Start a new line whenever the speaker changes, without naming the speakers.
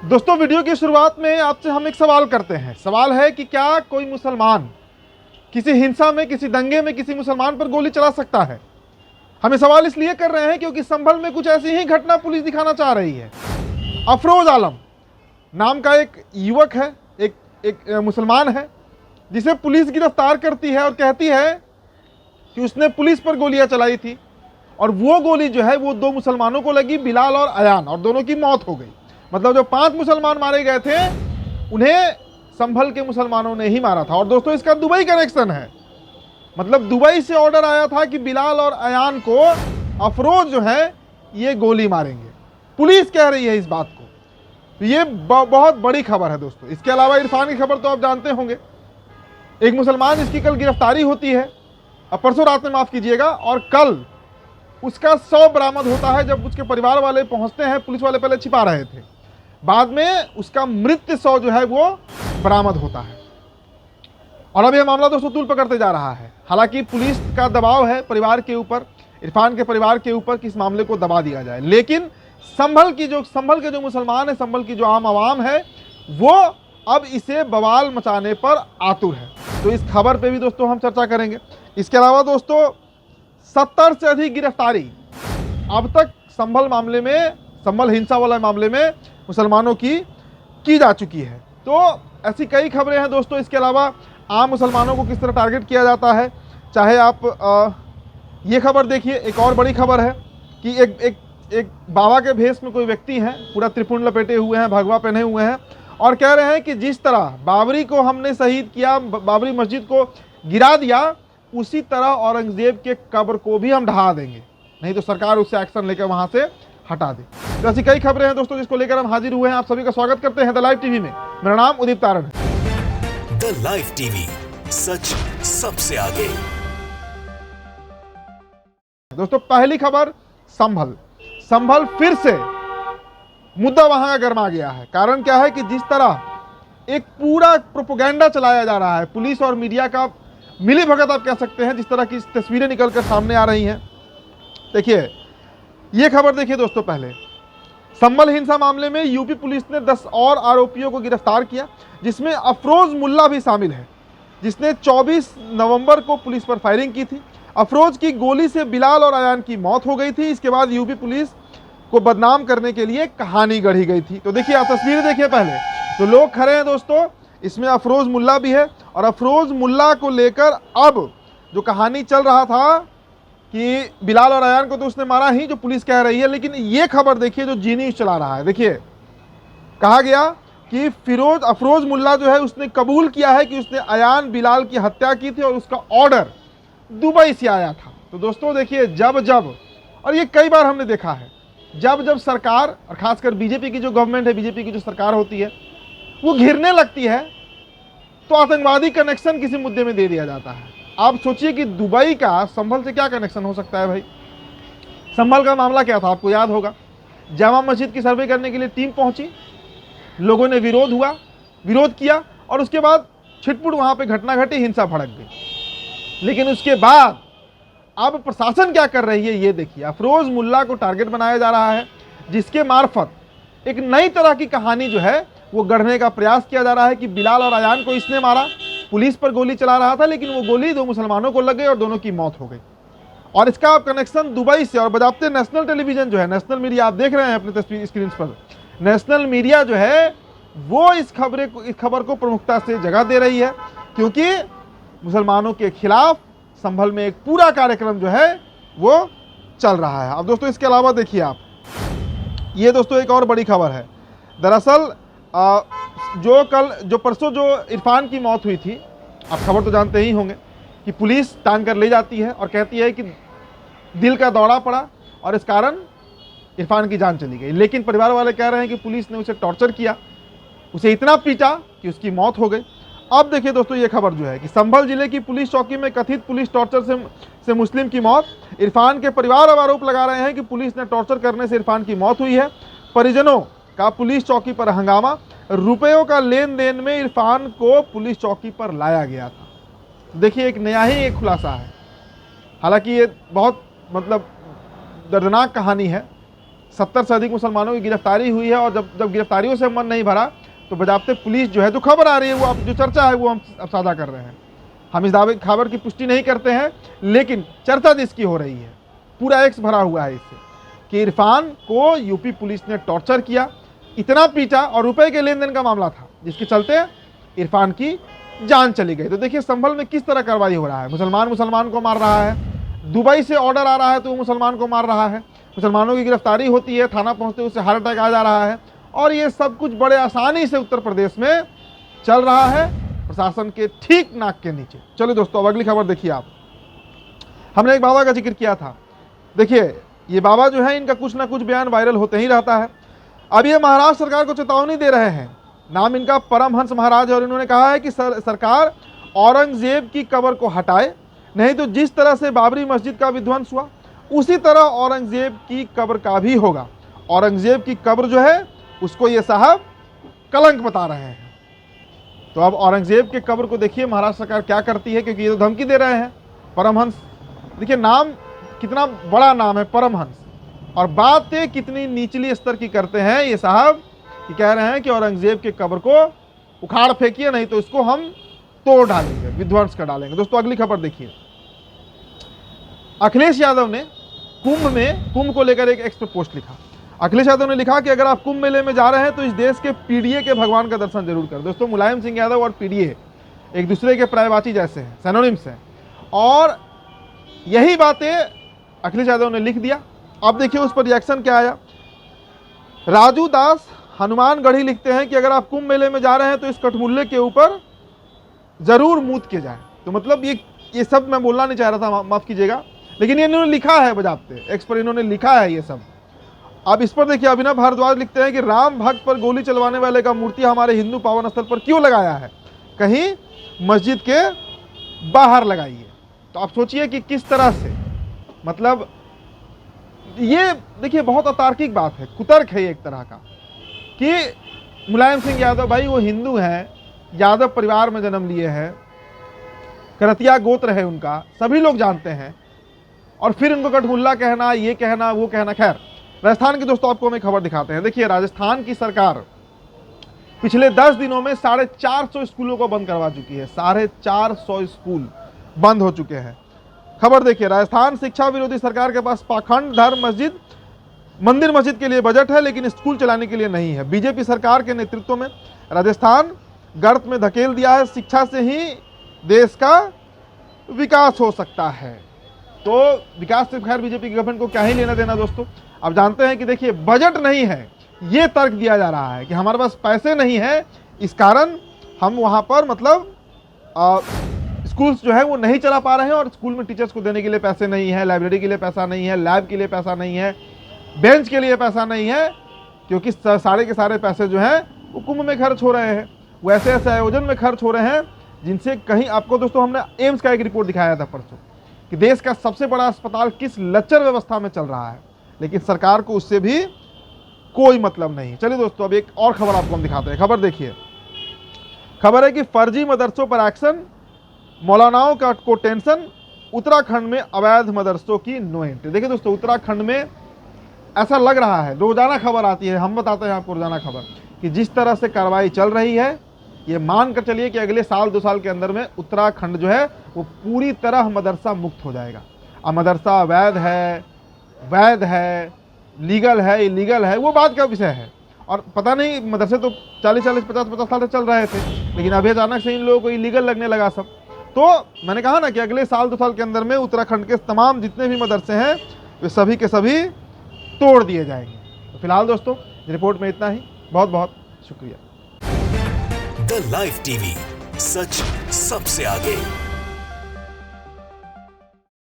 दोस्तों, वीडियो की शुरुआत में आपसे हम एक सवाल करते हैं। सवाल है कि क्या कोई मुसलमान किसी हिंसा में, किसी दंगे में किसी मुसलमान पर गोली चला सकता है? हम ये सवाल इसलिए कर रहे हैं क्योंकि संभल में कुछ ऐसी ही घटना पुलिस दिखाना चाह रही है। अफरोज आलम नाम का एक युवक है, एक मुसलमान है, जिसे पुलिस गिरफ्तार करती है और कहती है कि उसने पुलिस पर गोलियां चलाई थी और वो गोली जो है वो दो मुसलमानों को लगी, बिलाल और अयान, और दोनों की मौत हो गई। मतलब जो 5 मुसलमान मारे गए थे उन्हें संभल के मुसलमानों ने ही मारा था। और दोस्तों, इसका दुबई कनेक्शन है। मतलब दुबई से ऑर्डर आया था कि बिलाल और अयान को अफरोज जो है ये गोली मारेंगे। पुलिस कह रही है इस बात को। तो ये बहुत बड़ी खबर है दोस्तों। इसके अलावा इरफान की खबर तो आप जानते होंगे। एक मुसलमान जिसकी कल गिरफ्तारी होती है, अब परसों रात में माफ कीजिएगा, और कल उसका शव बरामद होता है। जब उसके परिवार वाले पहुंचते हैं, पुलिस वाले पहले छिपा रहे थे, बाद में उसका मृत शव जो है वो बरामद होता है। और अब यह मामला दोस्तों तूल पकड़ते जा रहा है। हालांकि पुलिस का दबाव है परिवार के ऊपर, इरफान के परिवार के ऊपर, कि इस मामले को दबा दिया जाए। लेकिन संभल के जो मुसलमान है, संभल की जो आम आवाम है, वो अब इसे बवाल मचाने पर आतुर है। तो इस खबर पे भी दोस्तों हम चर्चा करेंगे। इसके अलावा दोस्तों 70 से अधिक गिरफ्तारी अब तक संभल हिंसा वाले मामले में मुसलमानों की जा चुकी है। तो ऐसी कई खबरें हैं दोस्तों। इसके अलावा आम मुसलमानों को किस तरह टारगेट किया जाता है, चाहे आप ये खबर देखिए। एक और बड़ी खबर है कि एक बाबा के भेष में कोई व्यक्ति हैं, पूरा त्रिपुंड लपेटे हुए हैं, भगवा पहने हुए हैं, और कह रहे हैं कि जिस तरह बाबरी को हमने शहीद किया, बाबरी मस्जिद को गिरा दिया, उसी तरह औरंगजेब के कब्र को भी हम ढहा देंगे, नहीं तो सरकार उससे एक्शन लेकर वहां से हटा दे। तो ऐसी कई खबरें हैं दोस्तों जिसको लेकर हम हाजिर हुए हैं। आप सभी का स्वागत करते हैं द लाइव टीवी में। मेरा नाम उदित तारण है।
द लाइव टीवी, सच सबसे आगे।
दोस्तों, पहली खबर संभल फिर से मुद्दा वहां का गर्मा गया है। कारण क्या है कि जिस तरह एक पूरा प्रोपेगेंडा चलाया जा रहा है, पुलिस और मीडिया का मिली भगत आप कह सकते हैं, जिस तरह की तस्वीरें निकलकर सामने आ रही हैं। देखिए ये खबर देखिए दोस्तों। पहले संभल हिंसा मामले में यूपी पुलिस ने 10 और आरोपियों को गिरफ्तार किया, जिसमें अफरोज मुल्ला भी शामिल है, जिसने 24 नवंबर को पुलिस पर फायरिंग की थी। अफरोज की गोली से बिलाल और अयान की मौत हो गई थी। इसके बाद यूपी पुलिस को बदनाम करने के लिए कहानी गढ़ी गई थी। तो देखिए आप तस्वीरें देखिए। पहले तो लोग खड़े हैं दोस्तों, इसमें अफरोज मुल्ला भी है, और अफरोज मुल्ला को लेकर अब जो कहानी चल रहा था कि बिलाल और अयान को तो उसने मारा ही, जो पुलिस कह रही है, लेकिन ये खबर देखिए जो जी न्यूज़ चला रहा है। देखिए कहा गया कि अफरोज मुल्ला जो है उसने कबूल किया है कि उसने अयान बिलाल की हत्या की थी और उसका ऑर्डर दुबई से आया था। तो दोस्तों देखिए, जब और ये कई बार हमने देखा है, जब सरकार, और खासकर बीजेपी की जो गवर्नमेंट है, बीजेपी की जो सरकार होती है, वो घिरने लगती है तो आतंकवादी कनेक्शन किसी मुद्दे में दे दिया जाता है। आप सोचिए कि दुबई का संभल से क्या कनेक्शन हो सकता है भाई। संभल का मामला क्या था आपको याद होगा। जामा मस्जिद की सर्वे करने के लिए टीम पहुंची, लोगों ने विरोध किया, और उसके बाद छिटपुट वहां पे घटना घटी, हिंसा भड़क गई। लेकिन उसके बाद अब प्रशासन क्या कर रही है ये देखिए। अफरोज मुल्ला को टारगेट बनाया जा रहा है, जिसके मार्फत एक नई तरह की कहानी जो है वो गढ़ने का प्रयास किया जा रहा है कि बिलाल और अयान को इसने मारा, पुलिस पर गोली चला रहा था, लेकिन वो गोली 2 मुसलमानों को लग गई और दोनों की मौत हो गई। और इसका कनेक्शन दुबई से, और बजाते नेशनल टेलीविजन जो है, नेशनल मीडिया आप देख रहे हैं अपने तस्वीर स्क्रीन पर, नेशनल मीडिया जो है वो इस खबर को प्रमुखता से जगह दे रही है, क्योंकि मुसलमानों के खिलाफ संभल में एक पूरा कार्यक्रम जो है वो चल रहा है। अब दोस्तों इसके अलावा देखिए आप, ये दोस्तों एक और बड़ी खबर है। दरअसल जो परसों जो इरफान की मौत हुई थी, आप खबर तो जानते ही होंगे कि पुलिस टांग कर ले जाती है और कहती है कि दिल का दौरा पड़ा और इस कारण इरफान की जान चली गई। लेकिन परिवार वाले कह रहे हैं कि पुलिस ने उसे टॉर्चर किया, उसे इतना पीटा कि उसकी मौत हो गई। अब देखिए दोस्तों ये खबर जो है कि संभल जिले की पुलिस चौकी में कथित पुलिस टॉर्चर से मुस्लिम की मौत। इरफान के परिवार अब आरोप लगा रहे हैं कि पुलिस ने टॉर्चर करने से इरफान की मौत हुई है। परिजनों का पुलिस चौकी पर हंगामा, रुपयों का लेन देन में इरफान को पुलिस चौकी पर लाया गया था। देखिए एक नया ही एक खुलासा है। हालांकि ये बहुत दर्दनाक कहानी है। 70 से अधिक मुसलमानों की गिरफ्तारी हुई है, और जब गिरफ्तारियों से मन नहीं भरा तो बजाते पुलिस जो है, जो खबर आ रही है वो जो चर्चा है वो हम अब साझा कर रहे हैं। हम इस दावे खबर की पुष्टि नहीं करते हैं, लेकिन चर्चा जिसकी हो रही है, पूरा एक्स भरा हुआ है इससे, कि इरफान को यूपी पुलिस ने टॉर्चर किया, इतना पीटा, और रुपए के लेन देन का मामला था जिसके चलते इरफान की जान चली गई। तो देखिए संभल में किस तरह कार्रवाई हो रहा है, मुसलमान को मार रहा है, दुबई से ऑर्डर आ रहा है तो वो मुसलमान को मार रहा है, मुसलमानों की गिरफ्तारी होती है, थाना पहुंचते उससे हार्ट अटैक आ जा रहा है, और ये सब कुछ बड़े आसानी से उत्तर प्रदेश में चल रहा है प्रशासन के ठीक नाक के नीचे। चलो दोस्तों, अब अगली खबर देखिए आप। हमने एक बाबा का जिक्र किया था, देखिए ये बाबा जो है, इनका कुछ ना कुछ बयान वायरल होते ही रहता है। अब ये महाराष्ट्र सरकार को चेतावनी दे रहे हैं, नाम इनका परमहंस महाराज है, और इन्होंने कहा है कि सरकार औरंगजेब की कब्र को हटाए, नहीं तो जिस तरह से बाबरी मस्जिद का विध्वंस हुआ उसी तरह औरंगजेब की कब्र का भी होगा। औरंगजेब की कब्र जो है उसको ये साहब कलंक बता रहे हैं। तो अब औरंगजेब के कब्र को देखिए महाराष्ट्र सरकार क्या करती है, क्योंकि ये तो धमकी दे रहे हैं। परमहंस, देखिए नाम कितना बड़ा नाम है परमहंस, और बातें कितनी निचली स्तर की करते हैं ये साहब, कि कह रहे हैं कि औरंगजेब के कब्र को उखाड़ फेंकिए, नहीं तो इसको हम तोड़ डालेंगे, विध्वंस कर डालेंगे। दोस्तों अगली खबर देखिए। अखिलेश यादव ने कुंभ को लेकर एक एक्स्ट्रा पोस्ट लिखा। अखिलेश यादव ने लिखा कि अगर आप कुंभ मेले में जा रहे हैं तो इस देश के पीडीए के भगवान का दर्शन जरूर करें। दोस्तों मुलायम सिंह यादव और पीडीए एक दूसरे के पर्यायवाची जैसे हैं, सिनोनिम्स हैं, और यही बातें अखिलेश यादव ने लिख दिया। अब देखिए उस पर रिएक्शन क्या आया। राजू दास हनुमानगढ़ी लिखते हैं कि अगर आप कुंभ मेले में जा रहे हैं तो इस कठमुल्ले के ऊपर जरूर मूत के जाए। तो मतलब ये सब मैं बोलना नहीं चाह रहा था, माफ कीजिएगा, लेकिन ये इन्होंने लिखा है बजाते एक्स पर, इन्होंने लिखा है ये सब। अब इस पर देखिए अभिनव भारद्वाज लिखते हैं कि राम भक्त पर गोली चलवाने वाले का मूर्ति हमारे हिंदू पावन स्थल पर क्यों लगाया है, कहीं मस्जिद के बाहर लगाइए। तो आप सोचिए कि किस तरह से, मतलब ये देखिए बहुत अतार्किक बात है, कुतर्क है एक तरह का, कि मुलायम सिंह यादव भाई वो हिंदू हैं, यादव परिवार में जन्म लिए हैं, करतिया गोत्र है उनका, सभी लोग जानते हैं, और फिर उनको कठमुल्ला कहना, ये कहना, वो कहना। खैर राजस्थान की दोस्तों आपको हम एक खबर दिखाते हैं। देखिए राजस्थान की सरकार पिछले 10 दिनों में 450 स्कूलों को बंद करवा चुकी है। 450 स्कूल बंद हो चुके हैं। खबर देखिए, राजस्थान शिक्षा विरोधी सरकार के पास पाखंड, धर्म, मंदिर मस्जिद के लिए बजट है, लेकिन स्कूल चलाने के लिए नहीं है। बीजेपी सरकार के नेतृत्व में राजस्थान गर्त में धकेल दिया है। शिक्षा से ही देश का विकास हो सकता है। तो विकास से खैर बीजेपी गवर्नमेंट को क्या ही लेना देना दोस्तों। अब जानते हैं कि देखिए बजट नहीं है, ये तर्क दिया जा रहा है कि हमारे पास पैसे नहीं है, इस कारण हम वहाँ पर मतलब स्कूल्स जो है वो नहीं चला पा रहे हैं, और स्कूल में टीचर्स को देने के लिए पैसे नहीं है, लाइब्रेरी के लिए पैसा नहीं है, लैब के लिए पैसा नहीं है, बेंच के लिए पैसा नहीं है, क्योंकि सारे के सारे पैसे जो हैं वो कुंभ में खर्च हो रहे हैं, वो ऐसे ऐसे आयोजन में खर्च हो रहे हैं जिनसे कहीं, आपको दोस्तों हमने एम्स का एक रिपोर्ट दिखाया था परसों कि देश का सबसे बड़ा अस्पताल किस लचर व्यवस्था में चल रहा है, लेकिन सरकार को उससे भी कोई मतलब नहीं। चलिए दोस्तों अब एक और खबर आपको हम दिखाते हैं। खबर देखिए, खबर है कि फर्जी मदरसों पर एक्शन, मौलानाओं का को टेंशन, उत्तराखंड में अवैध मदरसों की नो एंट्री। देखिए दोस्तों उत्तराखंड में ऐसा लग रहा है, रोजाना खबर आती है, हम बताते हैं आपको रोजाना खबर, कि जिस तरह से कार्रवाई चल रही है, ये मान कर चलिए कि अगले साल 2 साल के अंदर में उत्तराखंड जो है वो पूरी तरह मदरसा मुक्त हो जाएगा। अब मदरसा वैध है, वैध है, लीगल है, इलीगल है, वो बात का विषय है। और पता नहीं मदरसे तो 40-40, 50-50 साल से चल रहे थे, लेकिन अभी अचानक से इन लोगों को इलीगल लगने लगा सब। तो मैंने कहा ना कि अगले साल 2 साल के अंदर में उत्तराखंड के तमाम जितने भी मदरसे हैं वे सभी के सभी तोड़ दिए जाएंगे। तो फिलहाल दोस्तों रिपोर्ट में इतना ही, बहुत बहुत शुक्रिया।
द लाइव टीवी, सच सबसे आगे।